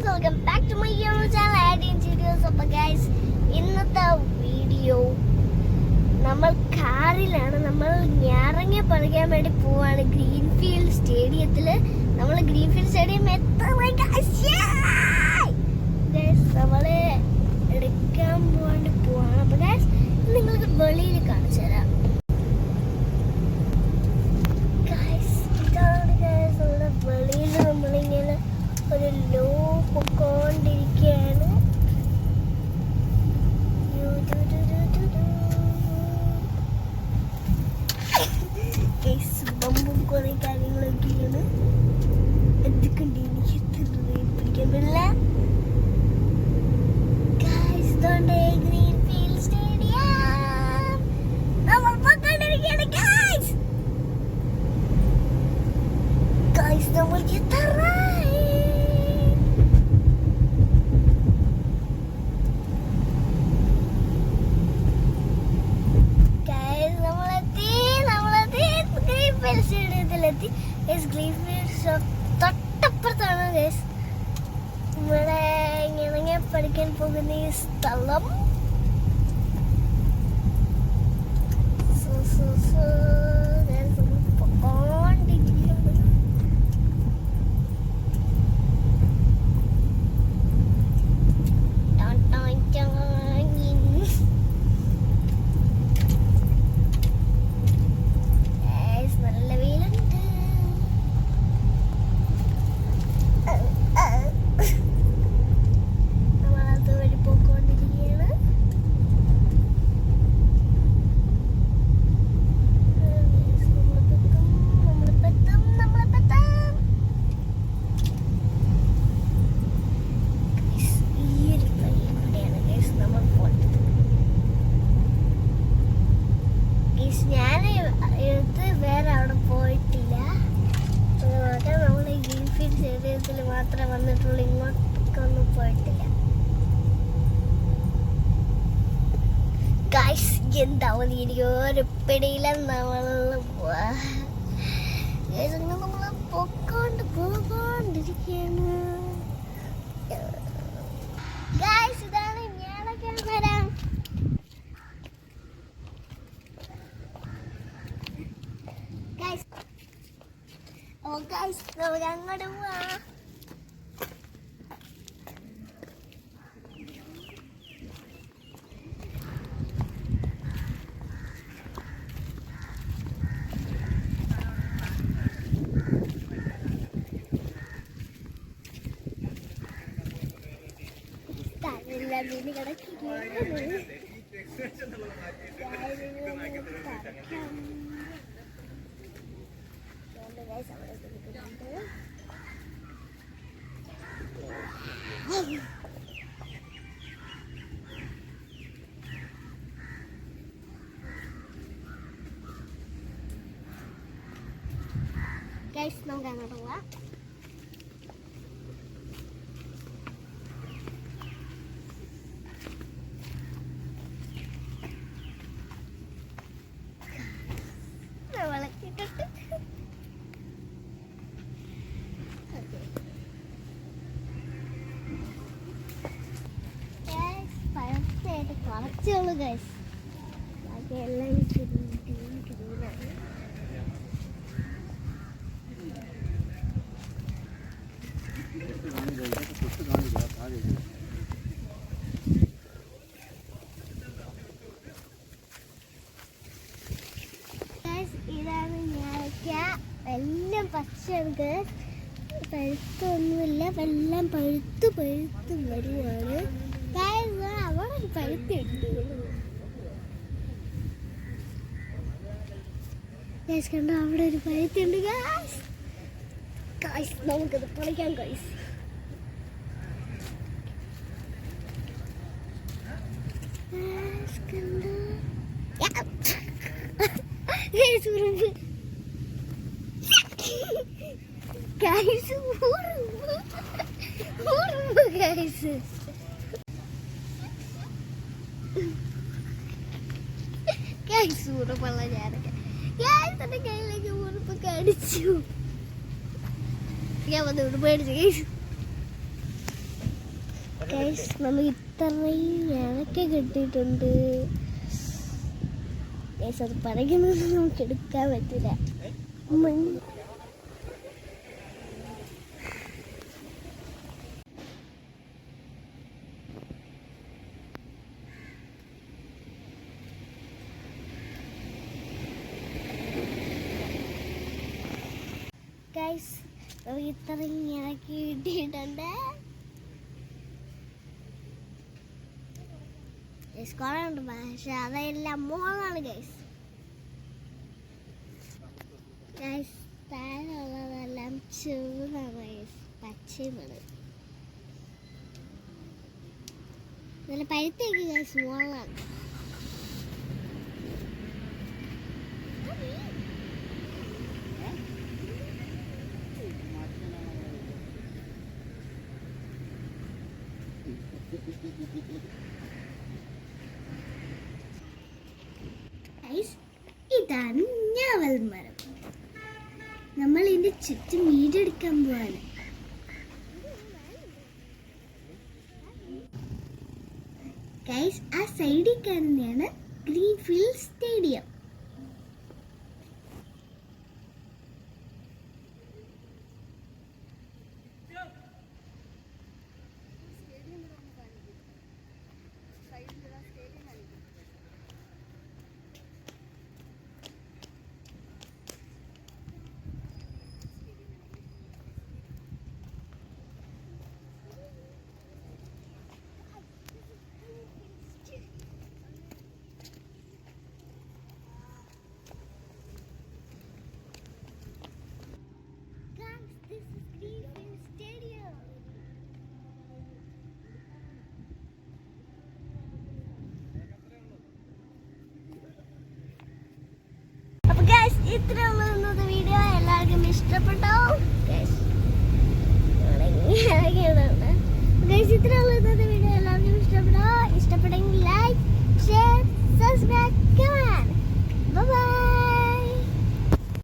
Welcome back to my YouTube channel add interiors. അപ്പോൾ guys, ഇന്നത്തെ video നമ്മൾ കാറിലാണ്. നമ്മൾ ഞാറങ്ങ പറിക്കാൻ വേണ്ടി പോവാണ് ഗ്രീൻഫീൽഡ് സ്റ്റേഡിയത്തിൽ. നമ്മൾ ഗ്രീൻഫീൽഡ് സ്റ്റേഡിയം എത്തണം ഗൈസ്. നമ്മൾ എടുക്കാൻ വേണ്ടി പോവാണ്. അപ്പോൾ ഗൈസ്, നിങ്ങൾക്ക് വെളിയിൽ കാണിച്ചു തരാം. വെളിയിൽ നമ്മളിങ്ങനെ ഒരു ലോ പൊക്കോണ്ടിരിക്കുകയാണ്. ബമ്പും കുറെ കാര്യങ്ങളൊക്കെയാണ്. എന്തൊക്കെയുണ്ട് എനിക്ക് പിടിക്കാൻ പറ്റില്ല. ഗ്രീൻഫീൽഡ് സ്റ്റേഡിയം നമ്മൾ പൊക്കോണ്ടിരിക്കുകയാണ് ഗൈസ്. നമ്മൾ എത്താറായി. ഗ്രീൻഫീൽഡ് സ്റ്റേഡിയത്തിലെത്തി. ഗ്രീൻഫീൽഡ് തൊട്ടപ്പുറത്താണ് ഗൈസ് ഇവിടെ ഇങ്ങനെ പഠിക്കാൻ പോകുന്ന ഈ സ്ഥലം. മാത്രമേ വന്നിട്ടുള്ളൂ, ഇങ്ങോട്ടൊന്നും പോയിട്ടില്ല ഗൈസ്. എന്താവും എനിക്ക് ഒരു പിടിയില്ല. നമ്മള് പോയിക്കൊണ്ടിരിക്കുകയാണ് ഗൈസ്. ഇതാണ് ഞാനൊക്കെ വരാം. ഗൈസ് നമുക്ക് അങ്ങോട്ട് പോവാ. ഗൈസ്, നമുക്ക് അങ്ങോട്ട് പോവാം. കുറച്ചുള്ളൂ ഗൈസ്, ബാക്കി എല്ലാം ഗ്രീനാണ്. ഇതാണ് ഞായക്ക. എല്ലാം പച്ചയാണ് ഗൈസ്, പഴുത്തൊന്നുമില്ല. എല്ലാം പഴുത്ത് വരുവാണ്. അവിടെ ഒരു പഴുത്തുണ്ട് ഗൈസ്, കണ്ടോ? അവിടെ ഒരു പഴുത്തുണ്ട് ഗൈസ്. നമുക്കത് പൊളിക്കാം ഗൈസ്. കണ്ടോ ഗൈസ്? ഉറുമ്പ് ഗൈസ്, ഉറുമ്പ് ഗൈസ്. ഉറുപ്പുള്ള ഞാനൊക്കെ എന്റെ കയ്യിലേക്ക് ഉറുപ്പ് കടിച്ചു. ഞാൻ വന്ന് ഉടുപ്പ് കടിച്ചു ഗൈസ്. ഗൈസ് നമുക്ക് ഇത്രയും ഇണക്കി കിട്ടിയിട്ടുണ്ട് ഗൈസ്. അത് പറയുന്നത് നമുക്ക് എടുക്കാൻ പറ്റില്ല. ഗൈസ് നമുക്ക് ഇത്രയും ഇണക്കി കിട്ടിയിട്ടുണ്ട്. കുറെ ഉണ്ട്, പക്ഷെ അതെല്ലാം മോളാണ് ഗൈസ്. ഗൈസ് താഴെയുള്ളതെല്ലാം ചെറുതാണ് ഗൈസ്, പച്ചയുമാണ്. നല്ല പഴുത്തേക്ക് ഗൈസ് മോളാണ്. ഇതാണ് ഞാവൽ മരം. നമ്മൾ ഇതിന്റെ ചുറ്റും വീടെടുക്കാൻ പോവാണ്. ഗൈസ് ആ സൈഡിൽ കാണുന്നതാണ് ഗ്രീൻഫീൽഡ് സ്റ്റേഡിയം. ഇത്രയുള്ള ഇന്നത്തെ വീഡിയോ എല്ലാവർക്കും ഇഷ്ടപ്പെട്ടോ? ഇത്രയുള്ള ഇന്നത്തെ